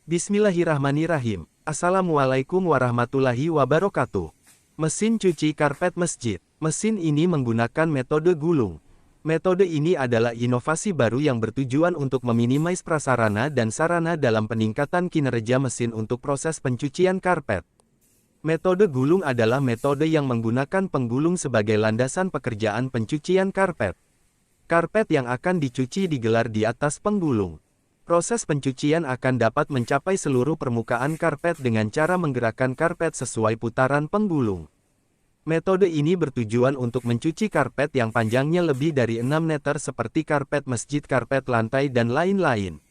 Bismillahirrahmanirrahim. Assalamualaikum warahmatullahi wabarakatuh. Mesin cuci karpet masjid. Mesin ini menggunakan metode gulung. Metode ini adalah inovasi baru yang bertujuan untuk meminimais prasarana dan sarana dalam peningkatan kinerja mesin untuk proses pencucian karpet. Metode gulung adalah metode yang menggunakan penggulung sebagai landasan pekerjaan pencucian karpet. Karpet yang akan dicuci digelar di atas penggulung. Proses pencucian akan dapat mencapai seluruh permukaan karpet dengan cara menggerakkan karpet sesuai putaran penggulung. Metode ini bertujuan untuk mencuci karpet yang panjangnya lebih dari 6 meter seperti karpet masjid, karpet lantai, dan lain-lain.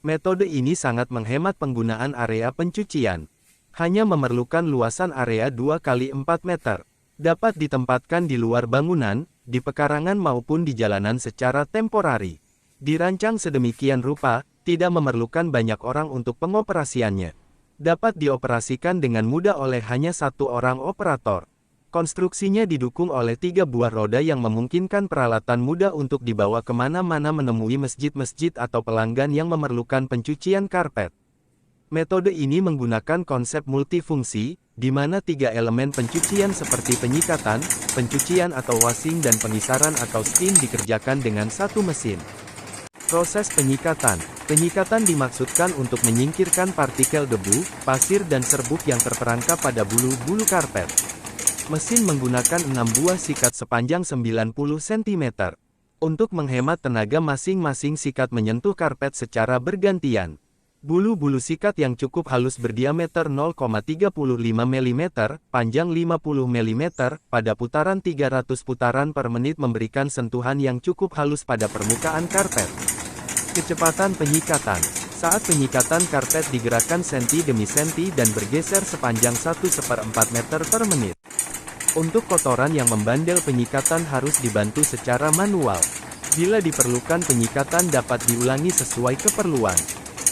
Metode ini sangat menghemat penggunaan area pencucian. Hanya memerlukan luasan area 2 x 4 meter. Dapat ditempatkan di luar bangunan, di pekarangan maupun di jalanan secara temporari. Dirancang sedemikian rupa, tidak memerlukan banyak orang untuk pengoperasiannya. Dapat dioperasikan dengan mudah oleh hanya satu orang operator. Konstruksinya didukung oleh 3 buah roda yang memungkinkan peralatan mudah untuk dibawa kemana-mana menemui masjid-masjid atau pelanggan yang memerlukan pencucian karpet. Metode ini menggunakan konsep multifungsi, di mana 3 elemen pencucian seperti penyikatan, pencucian atau washing dan pengisaran atau spin dikerjakan dengan satu mesin. Proses penyikatan. Penyikatan dimaksudkan untuk menyingkirkan partikel debu, pasir dan serbuk yang terperangkap pada bulu-bulu karpet. Mesin menggunakan 6 buah sikat sepanjang 90 cm. Untuk menghemat tenaga, masing-masing sikat menyentuh karpet secara bergantian. Bulu-bulu sikat yang cukup halus berdiameter 0,35 mm, panjang 50 mm, pada putaran 300 putaran per menit memberikan sentuhan yang cukup halus pada permukaan karpet. Kecepatan penyikatan. Saat penyikatan, karpet digerakkan senti demi senti dan bergeser sepanjang 1/4 meter per menit. Untuk kotoran yang membandel, penyikatan harus dibantu secara manual. Bila diperlukan, penyikatan dapat diulangi sesuai keperluan.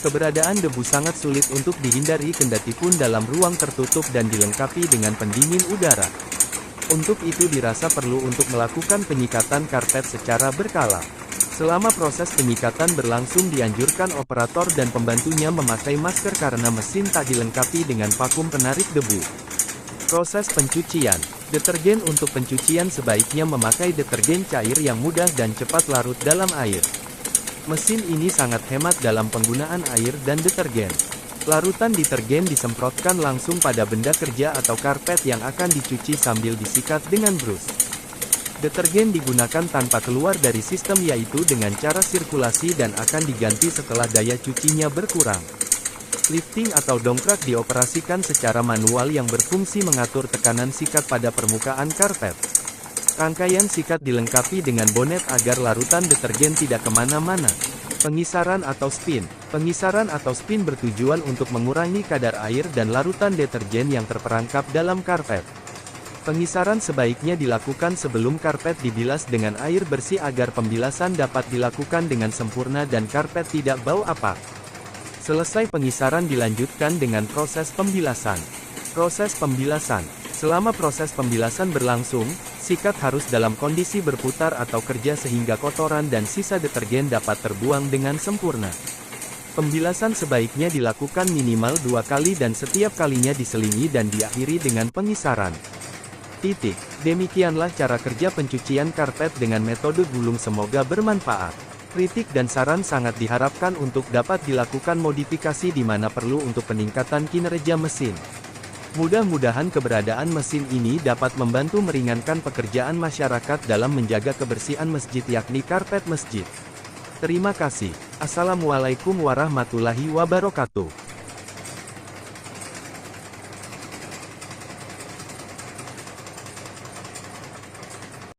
Keberadaan debu sangat sulit untuk dihindari kendati pun dalam ruang tertutup dan dilengkapi dengan pendingin udara. Untuk itu dirasa perlu untuk melakukan penyikatan karpet secara berkala. Selama proses penyikatan berlangsung, dianjurkan operator dan pembantunya memakai masker karena mesin tak dilengkapi dengan vakum penarik debu. Proses pencucian. Detergen. Untuk pencucian sebaiknya memakai detergen cair yang mudah dan cepat larut dalam air. Mesin ini sangat hemat dalam penggunaan air dan detergen. Larutan detergen disemprotkan langsung pada benda kerja atau karpet yang akan dicuci sambil disikat dengan brush. Detergen digunakan tanpa keluar dari sistem, yaitu dengan cara sirkulasi, dan akan diganti setelah daya cucinya berkurang. Lifting atau dongkrak dioperasikan secara manual yang berfungsi mengatur tekanan sikat pada permukaan karpet. Rangkaian sikat dilengkapi dengan bonet agar larutan detergen tidak kemana-mana. Pengisaran atau spin. Pengisaran atau spin bertujuan untuk mengurangi kadar air dan larutan detergen yang terperangkap dalam karpet. Pengisaran sebaiknya dilakukan sebelum karpet dibilas dengan air bersih agar pembilasan dapat dilakukan dengan sempurna dan karpet tidak bau apa. Selesai pengisaran, dilanjutkan dengan proses pembilasan. Proses pembilasan. Selama proses pembilasan berlangsung, sikat harus dalam kondisi berputar atau kerja sehingga kotoran dan sisa detergen dapat terbuang dengan sempurna. Pembilasan sebaiknya dilakukan minimal 2 kali dan setiap kalinya diselingi dan diakhiri dengan pengisaran. Demikianlah cara kerja pencucian karpet dengan metode gulung. Semoga bermanfaat. Kritik dan saran sangat diharapkan untuk dapat dilakukan modifikasi di mana perlu untuk peningkatan kinerja mesin. Mudah-mudahan keberadaan mesin ini dapat membantu meringankan pekerjaan masyarakat dalam menjaga kebersihan masjid, yakni karpet masjid. Terima kasih. Assalamualaikum warahmatullahi wabarakatuh.